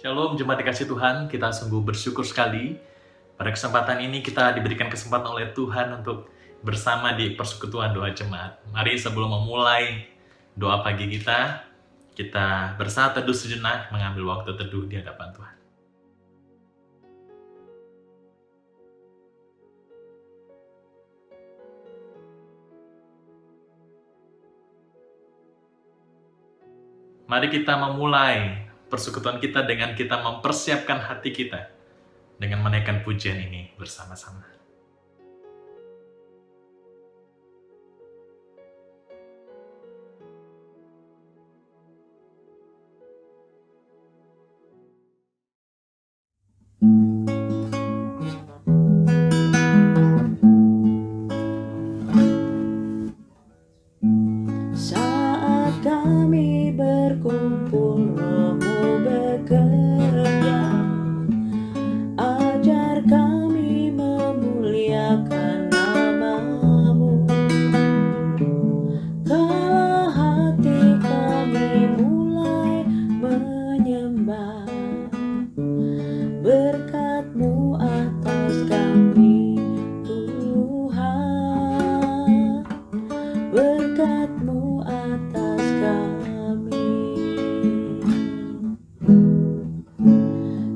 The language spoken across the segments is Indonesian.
Shalom, jemaat dikasih Tuhan, kita sungguh bersyukur sekali. Pada kesempatan ini kita diberikan kesempatan oleh Tuhan untuk bersama di persekutuan doa jemaat. Mari sebelum memulai doa pagi kita bersaat teduh sejenak mengambil waktu teduh di hadapan Tuhan. Mari kita memulai persekutuan kita dengan kita mempersiapkan hati kita dengan menaikkan pujian ini bersama-sama. Saat kami berkumpul, Roh-Mu bekerja. Ajar kami memuliakan nama-Mu. Kala hati kami mulai menyembah, berkat-Mu atas kami, Tuhan. Berkat-Mu atas kami.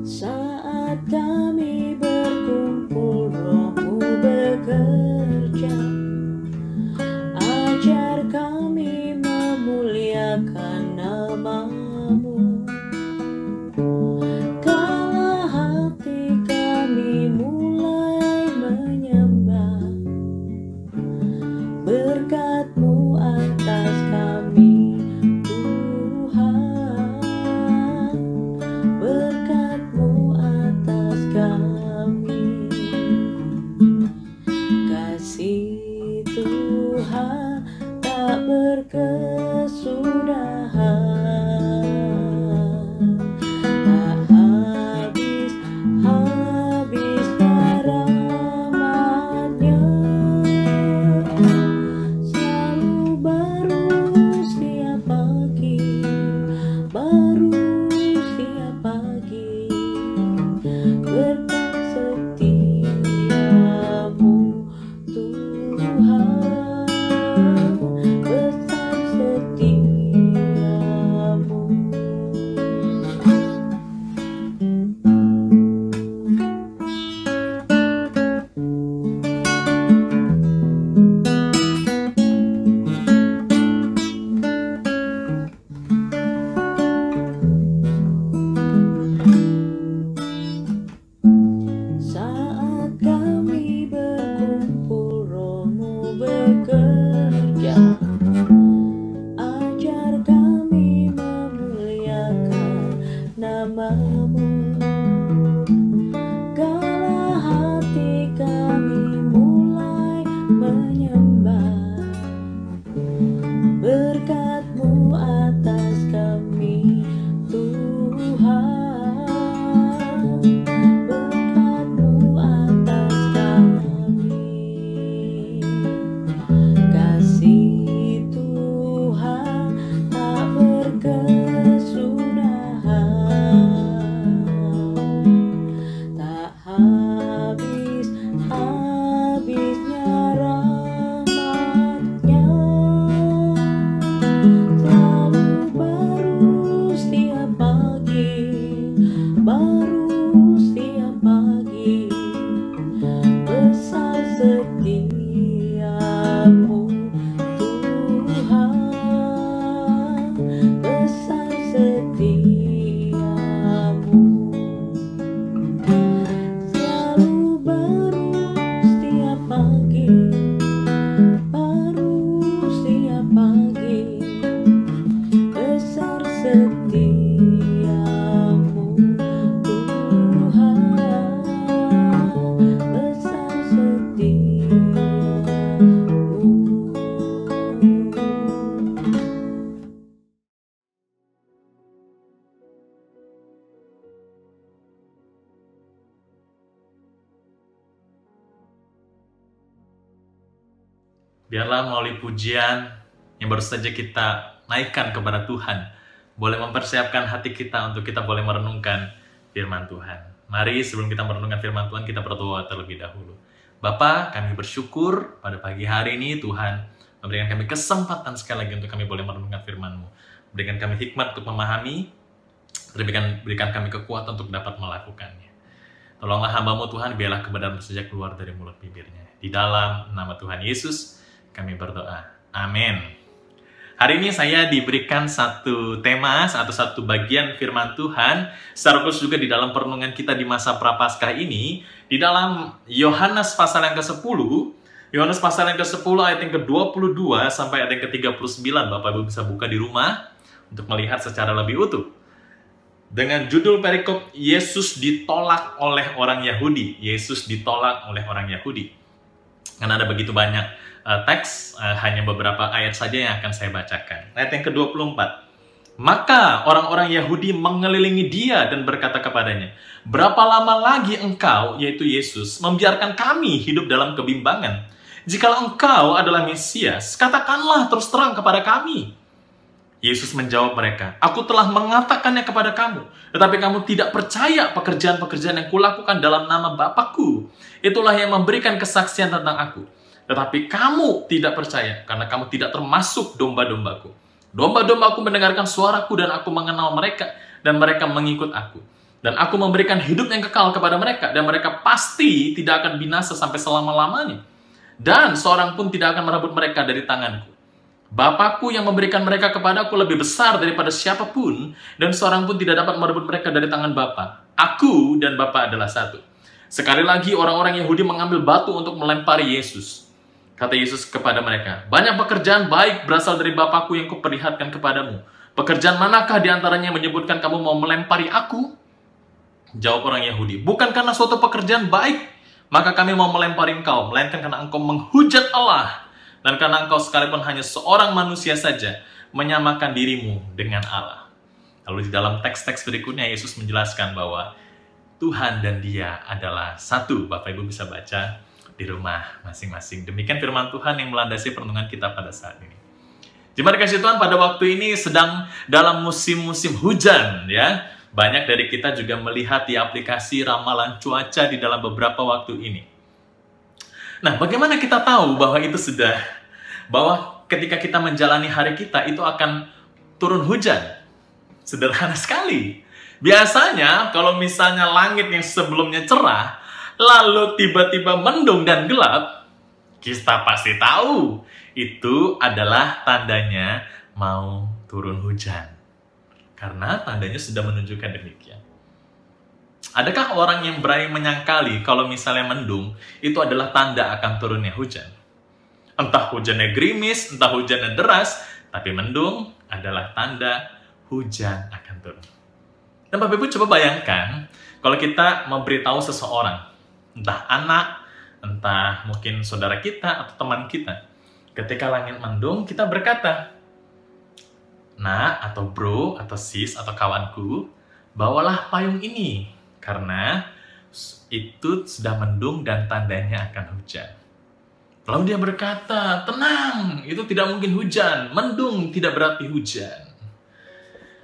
Saat kami berkumpul, Roh-Mu bekerja. Ajar kami memuliakan nama-Mu. Kala hati kami mulai menyembah, berkat-Mu atas kami, Tuhan. Berkat-Mu atas kami. Kasih Tuhan tak berkesudahan, tak habis-habisnya rahmat-Nya. Selalu baru setiap pagi, baru setiap pagi. Berkat setia-Mu, Tuhan. Besar setia-Mu. Saat kami berkumpul, Roh-Mu bekerja. Ajar kami memuliakan nama-Mu. Kala hati kami mulai menyembah, berkat-Mu atas kami, Tuhan. Berkat-Mu atas kami. Kasih Tuhan tak berkesudahan, tak habis-habisnya rahmat-Nya. Selalu baru setiap pagi, baru setiap pagi. Besar setia-Mu, Tuhan. Besar setia-Mu. Selalu baru setiap pagi, baru setiap pagi. Besar setia-Mu, Tuhan. Besar setia-Mu. Biarlah melalui pujian yang baru saja kita naikkan kepada Tuhan, boleh mempersiapkan hati kita untuk kita boleh merenungkan firman Tuhan. Mari sebelum kita merenungkan firman Tuhan, kita berdoa terlebih dahulu. Bapa, kami bersyukur pada pagi hari ini Tuhan memberikan kami kesempatan sekali lagi untuk kami boleh merenungkan firman-Mu. Berikan kami hikmat untuk memahami, berikan kami kekuatan untuk dapat melakukannya. Tolonglah hamba-Mu Tuhan, biarlah kebenaran sejak keluar dari mulut bibirnya. Di dalam nama Tuhan Yesus, kami berdoa. Amin. Hari ini saya diberikan satu tema atau satu bagian firman Tuhan, secara khusus juga di dalam perenungan kita di masa Prapaskah ini, di dalam Yohanes pasal yang ke-10, Yohanes pasal yang ke-10 ayat yang ke-22 sampai ayat yang ke-39, Bapak Ibu bisa buka di rumah untuk melihat secara lebih utuh. Dengan judul perikop, Yesus ditolak oleh orang Yahudi. Yesus ditolak oleh orang Yahudi. Karena ada begitu banyak teks, hanya beberapa ayat saja yang akan saya bacakan. Ayat yang ke-24. Maka orang-orang Yahudi mengelilingi dia dan berkata kepadanya, berapa lama lagi engkau, yaitu Yesus, membiarkan kami hidup dalam kebimbangan? Jikalau engkau adalah Mesias, katakanlah terus terang kepada kami. Yesus menjawab mereka, aku telah mengatakannya kepada kamu, tetapi kamu tidak percaya pekerjaan-pekerjaan yang kulakukan dalam nama Bapakku. Itulah yang memberikan kesaksian tentang aku. Tetapi kamu tidak percaya, karena kamu tidak termasuk domba-dombaku. Domba-dombaku mendengarkan suaraku, dan aku mengenal mereka, dan mereka mengikut aku. Dan aku memberikan hidup yang kekal kepada mereka, dan mereka pasti tidak akan binasa sampai selama-lamanya. Dan seorang pun tidak akan merebut mereka dari tanganku. Bapakku yang memberikan mereka kepadaku lebih besar daripada siapapun, dan seorang pun tidak dapat merebut mereka dari tangan Bapa. Aku dan Bapa adalah satu. Sekali lagi orang-orang Yahudi mengambil batu untuk melempari Yesus. Kata Yesus kepada mereka, banyak pekerjaan baik berasal dari Bapakku yang kuperlihatkan kepadamu. Pekerjaan manakah di antaranya yang menyebutkan kamu mau melempari aku? Jawab orang Yahudi, bukan karena suatu pekerjaan baik, maka kami mau melempari engkau, melainkan karena engkau menghujat Allah, dan karena engkau sekalipun hanya seorang manusia saja, menyamakan dirimu dengan Allah. Lalu di dalam teks-teks berikutnya, Yesus menjelaskan bahwa Tuhan dan Dia adalah satu. Bapak Ibu bisa baca di rumah masing-masing. Demikian firman Tuhan yang melandasi perenungan kita pada saat ini. Jemaat dikasih Tuhan, pada waktu ini sedang dalam musim-musim hujan, ya. Banyak dari kita juga melihat di aplikasi ramalan cuaca di dalam beberapa waktu ini. Nah, bagaimana kita tahu bahwa itu bahwa ketika kita menjalani hari kita itu akan turun hujan? Sederhana sekali. Biasanya kalau misalnya langit yang sebelumnya cerah, lalu tiba-tiba mendung dan gelap, kita pasti tahu itu adalah tandanya mau turun hujan. Karena tandanya sudah menunjukkan demikian. Adakah orang yang berani menyangkali kalau misalnya mendung, itu adalah tanda akan turunnya hujan? Entah hujannya gerimis, entah hujannya deras, tapi mendung adalah tanda hujan akan turun. Dan Bapak Ibu coba bayangkan, kalau kita memberitahu seseorang, entah anak, entah mungkin saudara kita atau teman kita, ketika langit mendung, kita berkata, nah, atau bro, atau sis, atau kawanku, bawalah payung ini, karena itu sudah mendung dan tandanya akan hujan. Lalu dia berkata, tenang, itu tidak mungkin hujan, mendung tidak berarti hujan.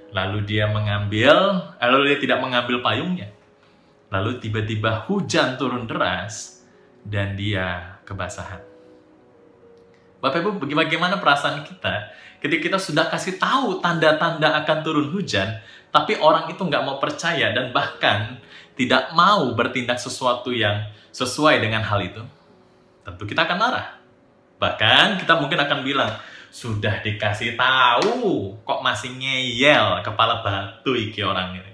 Lalu dia tidak mengambil payungnya. Lalu tiba-tiba hujan turun deras dan dia kebasahan. Bapak Ibu, bagaimana perasaan kita ketika kita sudah kasih tahu tanda-tanda akan turun hujan, tapi orang itu nggak mau percaya dan bahkan tidak mau bertindak sesuatu yang sesuai dengan hal itu? Tentu kita akan marah. Bahkan kita mungkin akan bilang, sudah dikasih tahu, kok masih ngeyel, kepala batu iki orang ini.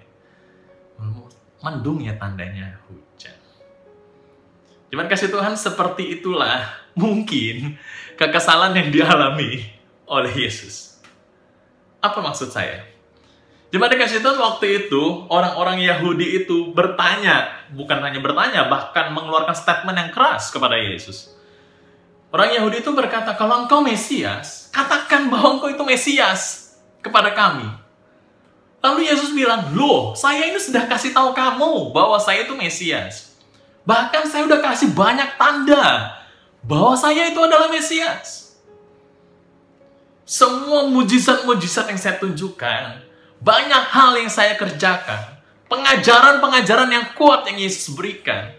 Mendung ya tandanya hujan. Cuman kasih Tuhan, seperti itulah mungkin kekesalan yang dialami oleh Yesus. Apa maksud saya? Jemaat dikasih Tuhan, waktu itu orang-orang Yahudi itu bertanya, bukan hanya bertanya, bahkan mengeluarkan statement yang keras kepada Yesus. Orang Yahudi itu berkata, kalau engkau Mesias, katakan bahwa engkau itu Mesias kepada kami. Lalu Yesus bilang, loh, saya ini sudah kasih tahu kamu bahwa saya itu Mesias. Bahkan saya udah kasih banyak tanda bahwa saya itu adalah Mesias. Semua mujizat-mujizat yang saya tunjukkan, banyak hal yang saya kerjakan, pengajaran-pengajaran yang kuat yang Yesus berikan,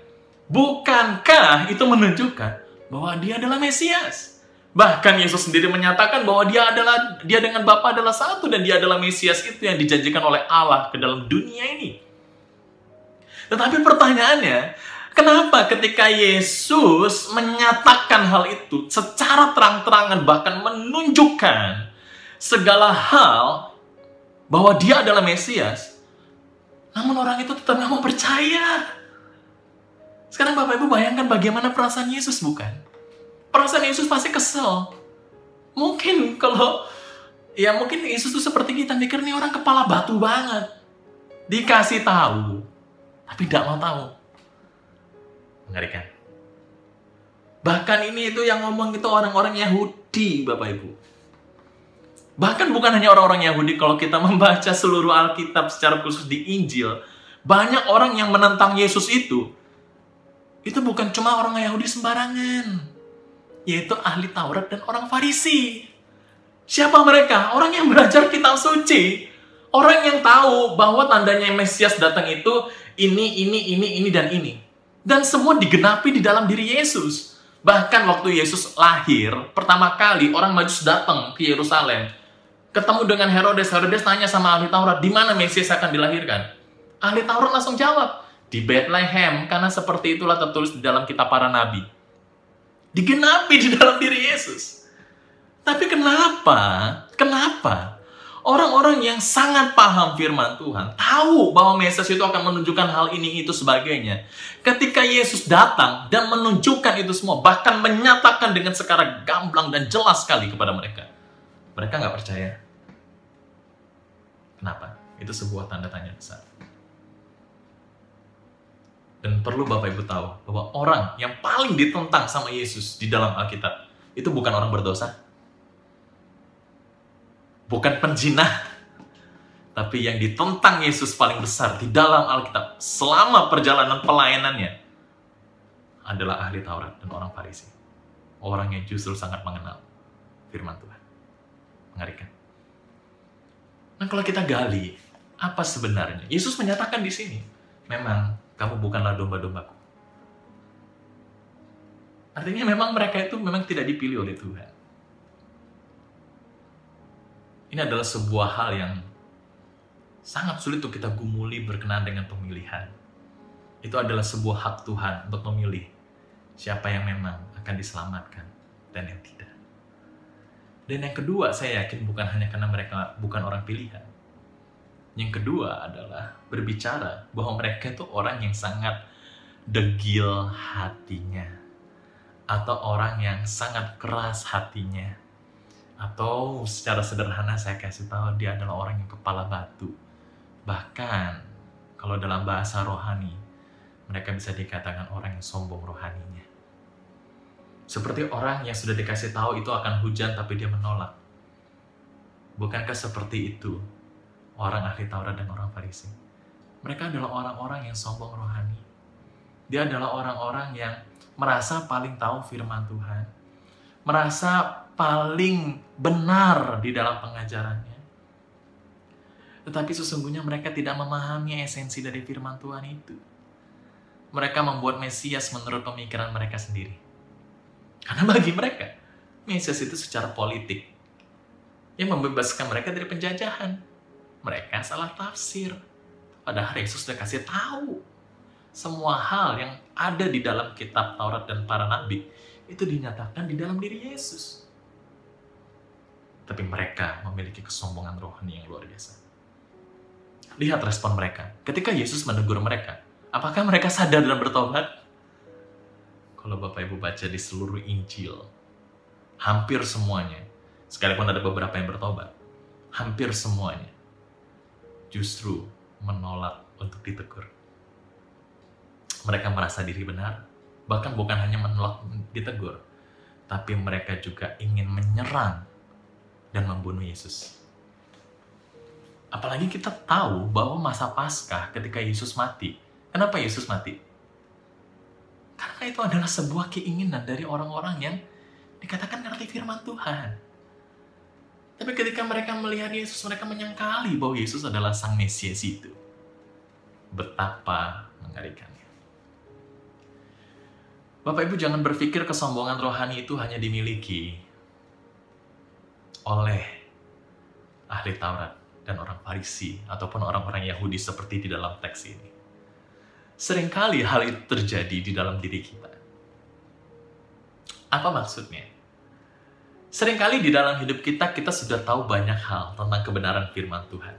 bukankah itu menunjukkan bahwa dia adalah Mesias? Bahkan Yesus sendiri menyatakan bahwa dia dengan Bapa adalah satu dan dia adalah Mesias itu yang dijanjikan oleh Allah ke dalam dunia ini. Tetapi pertanyaannya, kenapa ketika Yesus menyatakan hal itu secara terang-terangan bahkan menunjukkan segala hal bahwa dia adalah Mesias, namun orang itu tetap nggak mau percaya? Sekarang Bapak Ibu bayangkan bagaimana perasaan Yesus, bukan? Perasaan Yesus pasti kesel. Mungkin mungkin Yesus tuh seperti kita, mikir nih orang kepala batu banget. Dikasih tahu, tapi tidak mau tahu. Mengerikan. Bahkan ini itu yang ngomong itu orang-orang Yahudi, Bapak Ibu. Bahkan bukan hanya orang-orang Yahudi, kalau kita membaca seluruh Alkitab secara khusus di Injil, banyak orang yang menentang Yesus itu bukan cuma orang Yahudi sembarangan, yaitu ahli Taurat dan orang Farisi. Siapa mereka? Orang yang belajar kitab suci. Orang yang tahu bahwa tandanya Mesias datang itu ini, dan ini. Dan semua digenapi di dalam diri Yesus. Bahkan waktu Yesus lahir, pertama kali orang Majus datang ke Yerusalem. Ketemu dengan Herodes. Herodes tanya sama ahli Taurat, di mana Mesias akan dilahirkan? Ahli Taurat langsung jawab, di Bethlehem, karena seperti itulah tertulis di dalam kitab para nabi. Digenapi di dalam diri Yesus. Tapi kenapa orang-orang yang sangat paham firman Tuhan, tahu bahwa Mesias itu akan menunjukkan hal ini, itu, sebagainya, ketika Yesus datang dan menunjukkan itu semua, bahkan menyatakan dengan secara gamblang dan jelas sekali kepada mereka, mereka nggak percaya. Kenapa? Itu sebuah tanda tanya besar. Dan perlu Bapak Ibu tahu bahwa orang yang paling ditentang sama Yesus di dalam Alkitab itu bukan orang berdosa, bukan penjinah, tapi yang ditentang Yesus paling besar di dalam Alkitab selama perjalanan pelayanannya adalah ahli Taurat dan orang Farisi. Orang yang justru sangat mengenal firman Tuhan. Mengerikan. Nah, kalau kita gali, apa sebenarnya? Yesus menyatakan di sini, memang kamu bukanlah domba-dombaku. Artinya memang mereka itu memang tidak dipilih oleh Tuhan. Ini adalah sebuah hal yang sangat sulit untuk kita gumuli berkenaan dengan pemilihan. Itu adalah sebuah hak Tuhan untuk memilih siapa yang memang akan diselamatkan dan yang tidak. Dan yang kedua, saya yakin bukan hanya karena mereka bukan orang pilihan. Yang kedua adalah berbicara bahwa mereka itu orang yang sangat degil hatinya, atau orang yang sangat keras hatinya, atau secara sederhana saya kasih tahu, dia adalah orang yang kepala batu. Bahkan kalau dalam bahasa rohani, mereka bisa dikatakan orang yang sombong rohaninya. Seperti orang yang sudah dikasih tahu itu akan hujan tapi dia menolak. Bukankah seperti itu orang ahli Taurat dan orang Farisi? Mereka adalah orang-orang yang sombong rohani. Dia adalah orang-orang yang merasa paling tahu firman Tuhan, merasa paling benar di dalam pengajarannya. Tetapi sesungguhnya mereka tidak memahami esensi dari firman Tuhan itu. Mereka membuat Mesias menurut pemikiran mereka sendiri. Karena bagi mereka, Mesias itu secara politik yang membebaskan mereka dari penjajahan. Mereka salah tafsir. Padahal Yesus sudah kasih tahu semua hal yang ada di dalam kitab Taurat dan para nabi itu dinyatakan di dalam diri Yesus. Tapi mereka memiliki kesombongan rohani yang luar biasa. Lihat respon mereka. Ketika Yesus menegur mereka, apakah mereka sadar dan bertobat? Kalau Bapak Ibu baca di seluruh Injil, hampir semuanya, sekalipun ada beberapa yang bertobat, hampir semuanya justru menolak untuk ditegur. Mereka merasa diri benar, bahkan bukan hanya menolak ditegur, tapi mereka juga ingin menyerang dan membunuh Yesus. Apalagi kita tahu bahwa masa Paskah ketika Yesus mati. Kenapa Yesus mati? Karena itu adalah sebuah keinginan dari orang-orang yang dikatakan ngerti firman Tuhan. Tapi ketika mereka melihat Yesus, mereka menyangkali bahwa Yesus adalah Sang Mesias itu. Betapa mengerikannya. Bapak Ibu jangan berpikir kesombongan rohani itu hanya dimiliki oleh ahli Taurat dan orang Farisi ataupun orang-orang Yahudi seperti di dalam teks ini. Seringkali hal itu terjadi di dalam diri kita. Apa maksudnya? Seringkali di dalam hidup kita sudah tahu banyak hal tentang kebenaran firman Tuhan.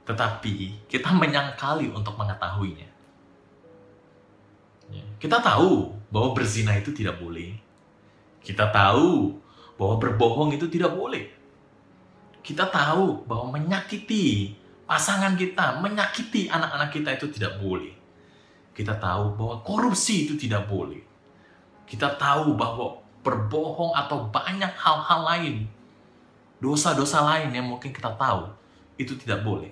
Tetapi kita menyangkali untuk mengetahuinya. Kita tahu bahwa berzina itu tidak boleh. Kita tahu bahwa berbohong itu tidak boleh. Kita tahu bahwa menyakiti pasangan kita, menyakiti anak-anak kita itu tidak boleh. Kita tahu bahwa korupsi itu tidak boleh. Kita tahu bahwa berbohong atau banyak hal-hal lain, dosa-dosa lain yang mungkin kita tahu, itu tidak boleh.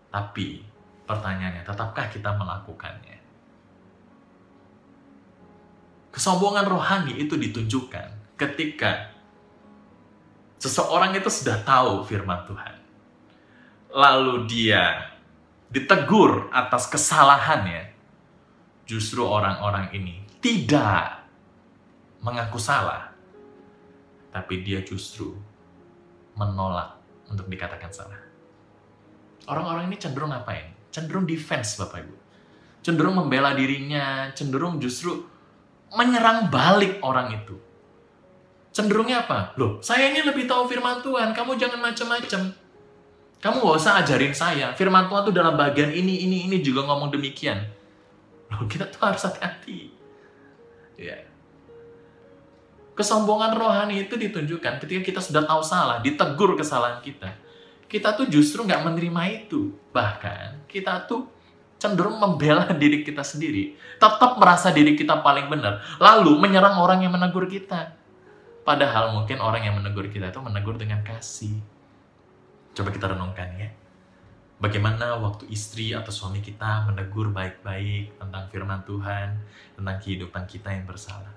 Tapi pertanyaannya, tetapkah kita melakukannya? Kesombongan rohani itu ditunjukkan ketika seseorang itu sudah tahu firman Tuhan. Lalu dia ditegur atas kesalahannya. Justru orang-orang ini tidak mengaku salah. Tapi dia justru menolak untuk dikatakan salah. Orang-orang ini cenderung ngapain? Cenderung defense, Bapak Ibu. Cenderung membela dirinya, cenderung justru menyerang balik orang itu. Cenderungnya apa? Loh, saya ini lebih tahu firman Tuhan, kamu jangan macam-macam. Kamu gak usah ajarin saya. Firman Tuhan tuh dalam bagian ini juga ngomong demikian. Loh, kita tuh harus hati-hati. Ya. Kesombongan rohani itu ditunjukkan ketika kita sudah tahu salah, ditegur kesalahan kita. Kita tuh justru nggak menerima itu. Bahkan kita tuh cenderung membela diri kita sendiri. Tetap merasa diri kita paling benar. Lalu menyerang orang yang menegur kita. Padahal mungkin orang yang menegur kita itu menegur dengan kasih. Coba kita renungkan ya. Bagaimana waktu istri atau suami kita menegur baik-baik tentang firman Tuhan, tentang kehidupan kita yang bersalah.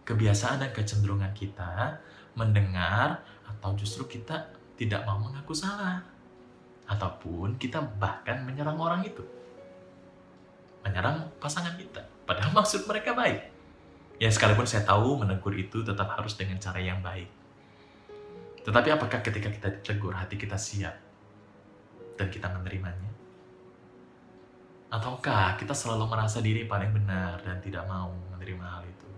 Kebiasaan dan kecenderungan kita mendengar atau justru kita tidak mau mengaku salah. Ataupun kita bahkan menyerang orang itu. Menyerang pasangan kita. Padahal maksud mereka baik. Ya sekalipun saya tahu menegur itu tetap harus dengan cara yang baik. Tetapi apakah ketika kita ditegur hati kita siap dan kita menerimanya? Ataukah kita selalu merasa diri paling benar dan tidak mau menerima hal itu?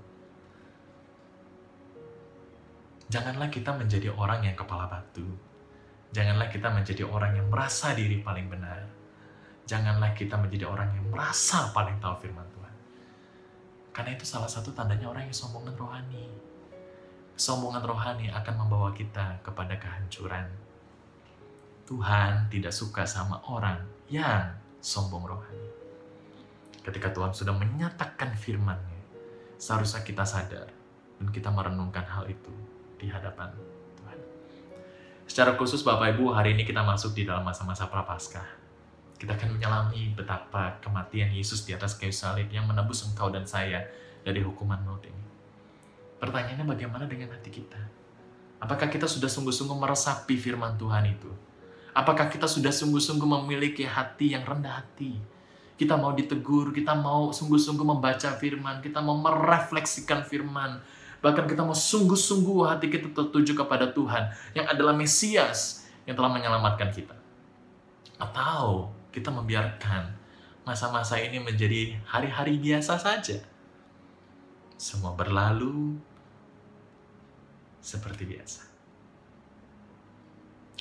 Janganlah kita menjadi orang yang kepala batu. Janganlah kita menjadi orang yang merasa diri paling benar. Janganlah kita menjadi orang yang merasa paling tahu firman Tuhan. Karena itu salah satu tandanya orang yang sombongan rohani. Kesombongan rohani akan membawa kita kepada kehancuran. Tuhan tidak suka sama orang yang sombong rohani. Ketika Tuhan sudah menyatakan firman-Nya, seharusnya kita sadar dan kita merenungkan hal itu di hadapan Tuhan. Secara khusus Bapak Ibu, hari ini kita masuk di dalam masa-masa Prapaskah. Kita akan menyelami betapa kematian Yesus di atas kayu salib yang menebus engkau dan saya dari hukuman maut ini. Pertanyaannya bagaimana dengan hati kita? Apakah kita sudah sungguh-sungguh meresapi firman Tuhan itu? Apakah kita sudah sungguh-sungguh memiliki hati yang rendah hati? Kita mau ditegur, kita mau sungguh-sungguh membaca firman, kita mau merefleksikan firman, bahkan kita mau sungguh-sungguh hati kita tertuju kepada Tuhan yang adalah Mesias yang telah menyelamatkan kita. Atau kita membiarkan masa-masa ini menjadi hari-hari biasa saja. Semua berlalu seperti biasa.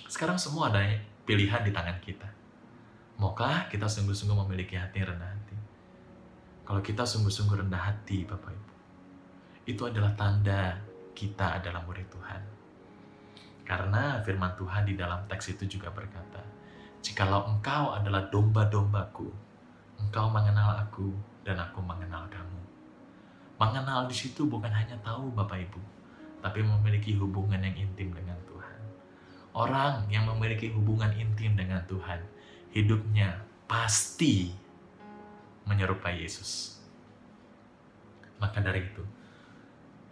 Sekarang semua ada pilihan di tangan kita. Maukah kita sungguh-sungguh memiliki hati yang rendah hati? Kalau kita sungguh-sungguh rendah hati, Bapak Ibu, itu adalah tanda kita adalah murid Tuhan. Karena firman Tuhan di dalam teks itu juga berkata, jikalau engkau adalah domba-dombaku, engkau mengenal aku dan aku mengenal kamu. Mengenal di situ bukan hanya tahu Bapak Ibu, tapi memiliki hubungan yang intim dengan Tuhan. Orang yang memiliki hubungan intim dengan Tuhan, hidupnya pasti menyerupai Yesus. Maka dari itu,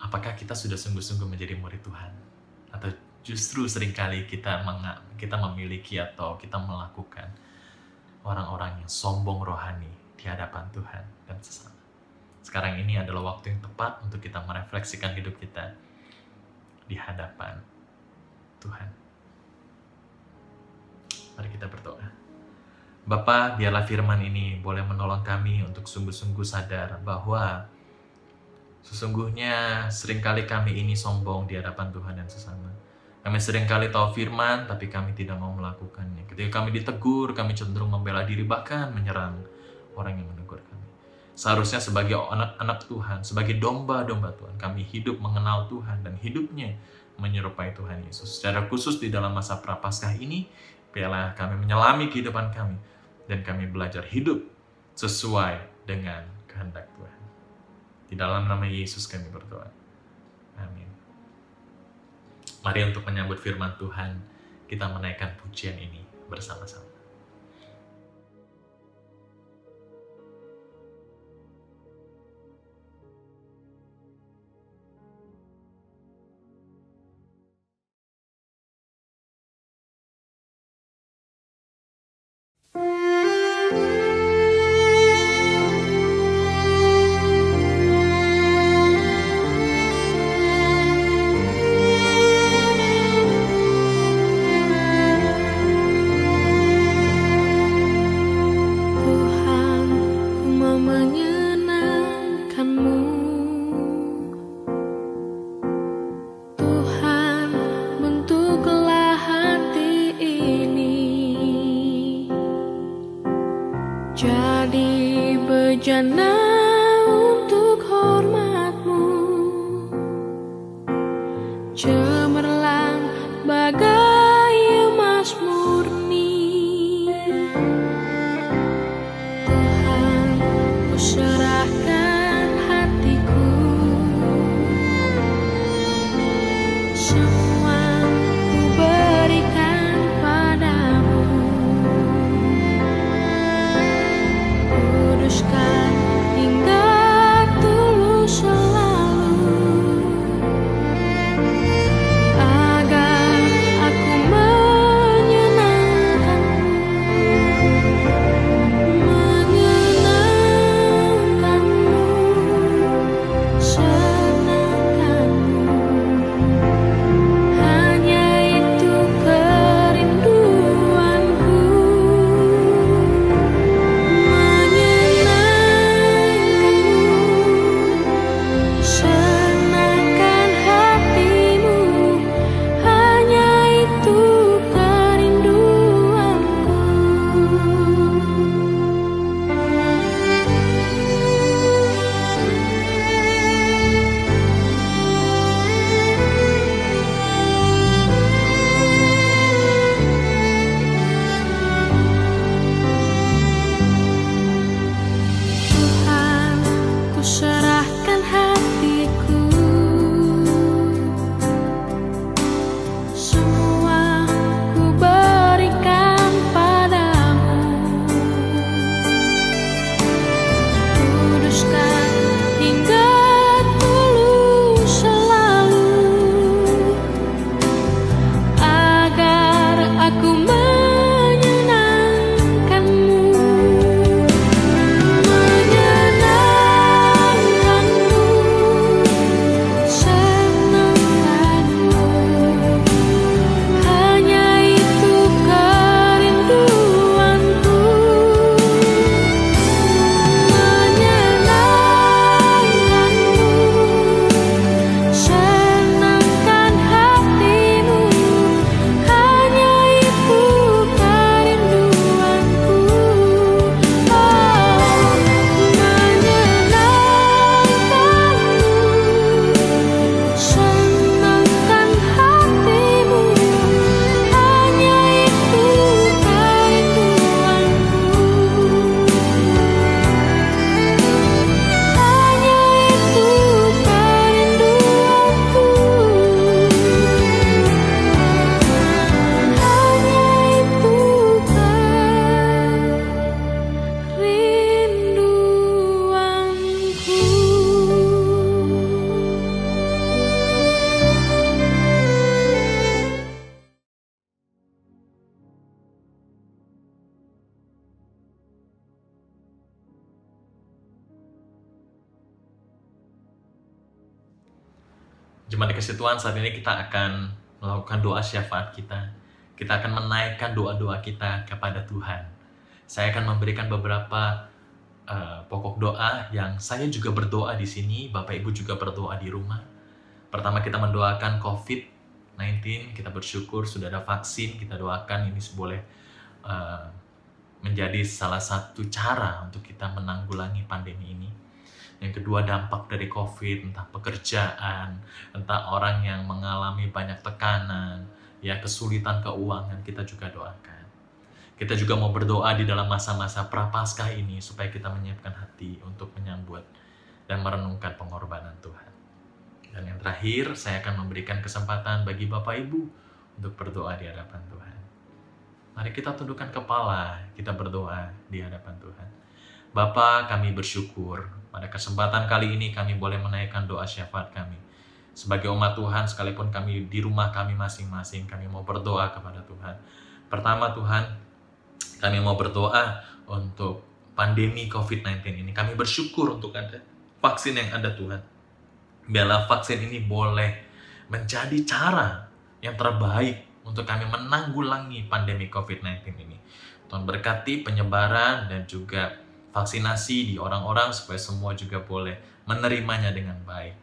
apakah kita sudah sungguh-sungguh menjadi murid Tuhan? Atau Justru seringkali kita memiliki atau kita melakukan orang-orang yang sombong rohani di hadapan Tuhan dan sesama. Sekarang ini adalah waktu yang tepat untuk kita merefleksikan hidup kita di hadapan Tuhan. Mari kita berdoa. Bapa, biarlah firman ini boleh menolong kami untuk sungguh-sungguh sadar bahwa sesungguhnya seringkali kami ini sombong di hadapan Tuhan dan sesama. Kami seringkali tahu firman, tapi kami tidak mau melakukannya. Ketika kami ditegur, kami cenderung membela diri, bahkan menyerang orang yang menegur kami. Seharusnya sebagai anak-anak Tuhan, sebagai domba-domba Tuhan, kami hidup mengenal Tuhan dan hidupnya menyerupai Tuhan Yesus. Secara khusus di dalam masa Prapaskah ini, biarlah kami menyelami kehidupan kami dan kami belajar hidup sesuai dengan kehendak Tuhan. Di dalam nama Yesus kami berdoa. Amin. Mari untuk menyambut firman Tuhan, kita menaikkan pujian ini bersama-sama. Jadi bejana untuk hormat-Mu, cemerlang bagai emas murni. Tuhan, Ku serahkan hatiku, semua Ku berikan padamu. Kuduskan hingga tulus selalu, agar aku menyenangkanmu, senangkanmu. Hanya itu kerinduanku, senangkan hatimu, hanya itu kerinduanku. Tuhan, Ku serahkan hatiku, semua Ku berikan padamu. Kuduskan hingga tulus selalu, agar aku menyenangkanmu, Jemaat dikasih Tuhan, saat ini kita akan melakukan doa syafaat kita. Kita akan menaikkan doa-doa kita kepada Tuhan. Saya akan memberikan beberapa pokok doa yang saya juga berdoa di sini, Bapak Ibu juga berdoa di rumah. Pertama, kita mendoakan COVID-19, kita bersyukur sudah ada vaksin, kita doakan ini boleh menjadi salah satu cara untuk kita menanggulangi pandemi ini. Yang kedua, dampak dari COVID, entah pekerjaan, entah orang yang mengalami banyak tekanan, ya kesulitan keuangan, kita juga doakan. Kita juga mau berdoa di dalam masa-masa Prapaskah ini supaya kita menyiapkan hati untuk menyambut dan merenungkan pengorbanan Tuhan. Dan yang terakhir, saya akan memberikan kesempatan bagi Bapak Ibu untuk berdoa di hadapan Tuhan. Mari kita tundukkan kepala, kita berdoa di hadapan Tuhan. Bapa, kami bersyukur pada kesempatan kali ini kami boleh menaikkan doa syafaat kami. Sebagai umat Tuhan, sekalipun kami di rumah kami masing-masing, kami mau berdoa kepada Tuhan. Pertama Tuhan, kami mau berdoa untuk pandemi COVID-19 ini. Kami bersyukur untuk ada vaksin yang ada Tuhan. Biarlah vaksin ini boleh menjadi cara yang terbaik untuk kami menanggulangi pandemi COVID-19 ini. Tuhan berkati penyebaran dan juga vaksinasi di orang-orang supaya semua juga boleh menerimanya dengan baik.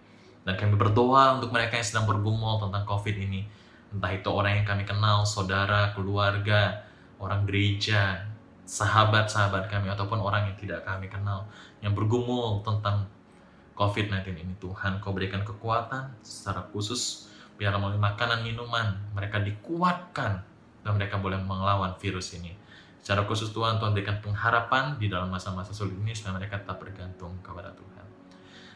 Dan kami berdoa untuk mereka yang sedang bergumul tentang COVID ini. Entah itu orang yang kami kenal, saudara, keluarga, orang gereja, sahabat-sahabat kami, ataupun orang yang tidak kami kenal, yang bergumul tentang COVID-19 ini. Tuhan, Kau berikan kekuatan secara khusus, biar melalui makanan, minuman, mereka dikuatkan, dan mereka boleh melawan virus ini. Secara khusus Tuhan berikan pengharapan di dalam masa-masa sulit ini supaya mereka tetap bergantung kepada Tuhan.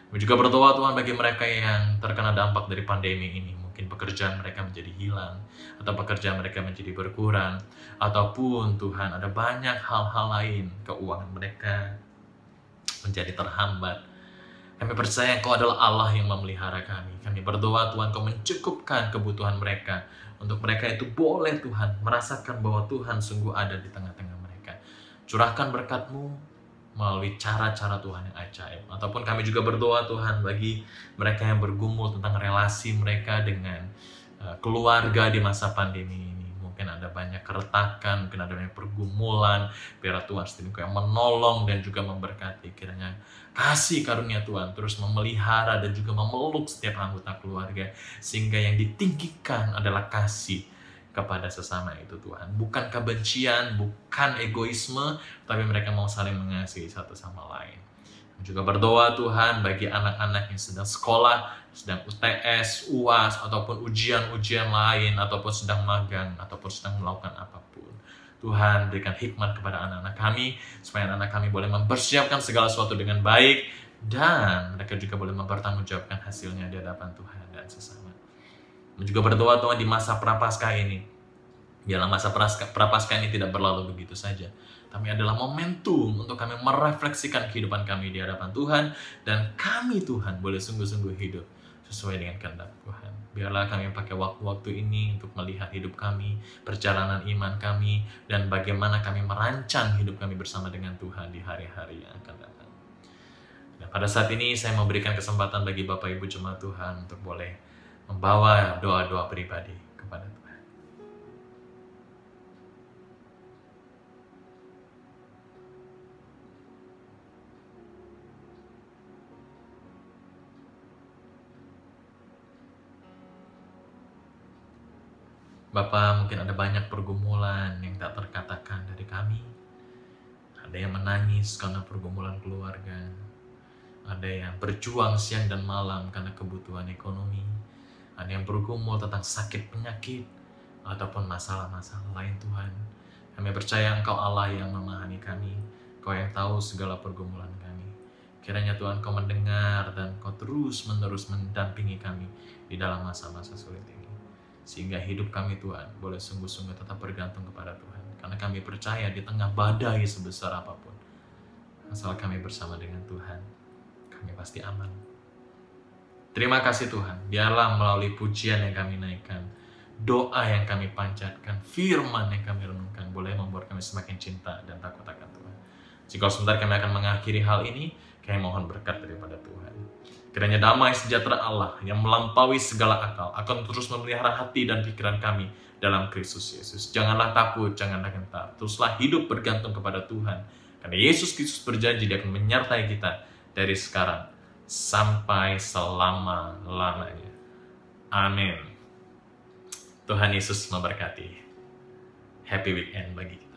Kami juga berdoa Tuhan bagi mereka yang terkena dampak dari pandemi ini. Mungkin pekerjaan mereka menjadi hilang, atau pekerjaan mereka menjadi berkurang, ataupun Tuhan ada banyak hal-hal lain, keuangan mereka menjadi terhambat. Kami percaya Engkau adalah Allah yang memelihara kami. Kami berdoa Tuhan Kau mencukupkan kebutuhan mereka. Untuk mereka itu boleh Tuhan merasakan bahwa Tuhan sungguh ada di tengah-tengah mereka. Curahkan berkat-Mu melalui cara-cara Tuhan yang ajaib. Ataupun kami juga berdoa Tuhan bagi mereka yang bergumul tentang relasi mereka dengan keluarga di masa pandemi ini. Mungkin ada banyak keretakan, mungkin ada banyak pergumulan. Biarlah Tuhan sendiri yang menolong dan juga memberkati. Kiranya kasih karunia Tuhan terus memelihara dan juga memeluk setiap anggota keluarga. Sehingga yang ditinggikan adalah kasih kepada sesama itu Tuhan. Bukan kebencian, bukan egoisme, tapi mereka mau saling mengasihi satu sama lain. Juga berdoa Tuhan bagi anak-anak yang sedang sekolah, sedang UTS, UAS, ataupun ujian-ujian lain, ataupun sedang magang, ataupun sedang melakukan apapun. Tuhan berikan hikmat kepada anak-anak kami, supaya anak-anak kami boleh mempersiapkan segala sesuatu dengan baik, dan mereka juga boleh mempertanggungjawabkan hasilnya di hadapan Tuhan dan sesama. Dan juga berdoa Tuhan di masa Prapaskah ini, biarlah masa Prapaskah ini tidak berlalu begitu saja, tapi adalah momentum untuk kami merefleksikan kehidupan kami di hadapan Tuhan, dan kami Tuhan boleh sungguh-sungguh hidup sesuai dengan kehendak Tuhan. Biarlah kami pakai waktu-waktu ini untuk melihat hidup kami, perjalanan iman kami, dan bagaimana kami merancang hidup kami bersama dengan Tuhan di hari-hari yang akan datang. Dan pada saat ini saya memberikan kesempatan bagi Bapak Ibu jemaat Tuhan untuk boleh membawa doa-doa pribadi kepada Tuhan. Bapa, mungkin ada banyak pergumulan yang tak terkatakan dari kami. Ada yang menangis karena pergumulan keluarga. Ada yang berjuang siang dan malam karena kebutuhan ekonomi. Ada yang bergumul tentang sakit penyakit ataupun masalah-masalah lain Tuhan. Kami percaya Engkau Allah yang memahami kami. Kau yang tahu segala pergumulan kami. Kiranya Tuhan Kau mendengar dan Kau terus-menerus mendampingi kami di dalam masa-masa sulit ini. Sehingga hidup kami Tuhan boleh sungguh-sungguh tetap bergantung kepada Tuhan. Karena kami percaya di tengah badai sebesar apapun, asal kami bersama dengan Tuhan, kami pasti aman. Terima kasih Tuhan, biarlah melalui pujian yang kami naikkan, doa yang kami panjatkan, firman yang kami renungkan, boleh membuat kami semakin cinta dan takut akan Tuhan. Jika sebentar kami akan mengakhiri hal ini, kami mohon berkat daripada Tuhan. Kiranya damai sejahtera Allah yang melampaui segala akal akan terus memelihara hati dan pikiran kami dalam Kristus Yesus. Janganlah takut, janganlah gentar. Teruslah hidup bergantung kepada Tuhan. Karena Yesus Kristus berjanji Dia akan menyertai kita dari sekarang sampai selama-lamanya. Amin. Tuhan Yesus memberkati. Happy weekend bagi kita.